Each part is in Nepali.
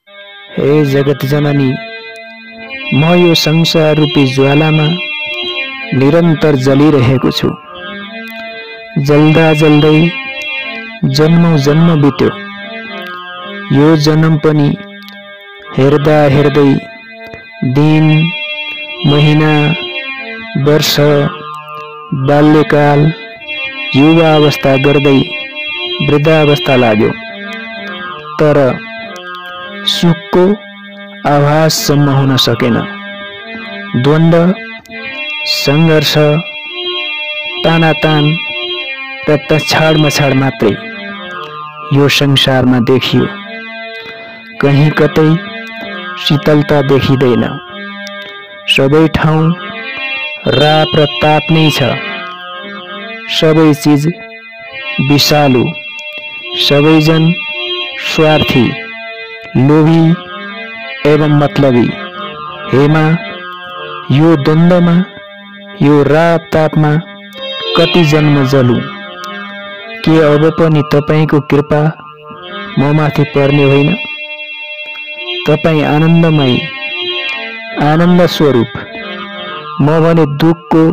हे जगत जननी, म यो संसार रूपी ज्वालामा निरन्तर जलिरहेको छु। जल्दा जल्दै जन्मौं जन्म बित्यो। यो जन्म पनि हेर्दा हेर्दै दिन, महिना, वर्ष, बाल्यकाल, युवा अवस्था गर्दै वृद्धावस्था लाग्यो। तर सुखको आभाससम्म हुन सकेन। द्वन्द्व, संघर्ष, तानातान र तछाड मात्रै यो संसारमा देखियो। कहीँ कतै शीतलता देखिँदैन। सबै ठाउँ राप र ताप नै छ। सबै चीज विषालु, सबैजन स्वार्थी, लोभी एवं मतलबी। हेमा, यो द्वन्द्वमा, यो राप तापमा कति जन्म जलु। के अब पनि तपाईको कृपा म माथि पर्ने होइन? तपाई आनन्दमय, आनन्द स्वरूप, म भने दुःखको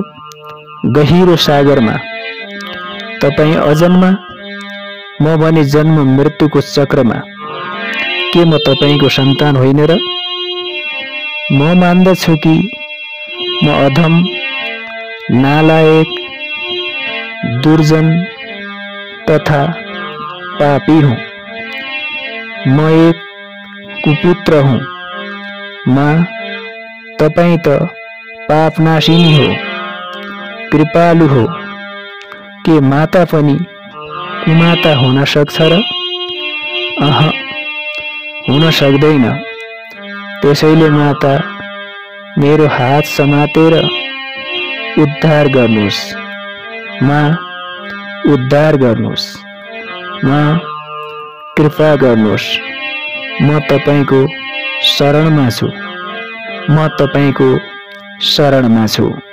गहिरो सागरमा। तपाई अजन्मा, म भने जन्म मृत्युको चक्रमा। के म तपाईको सन्तान होइन र? म मान्दछु कि म अधम, नालायक, दुर्जन तथा पापी हूँ। म एक कुपुत्र हूँ। माँ, तपाई त पापनाशिनी हो, कृपालु हो। के माता पनि कुमाता हुन सक्छ र? अह, हुन सक्दैन। त्यसैले माता, मेरो हात समातेर उद्धार गर्नुहोस्। माँ, उद्धार गर्नुहोस्। माँ, कृपा गर्नुहोस्। म तपाईको शरणमा छु। म तपाईको शरणमा छु।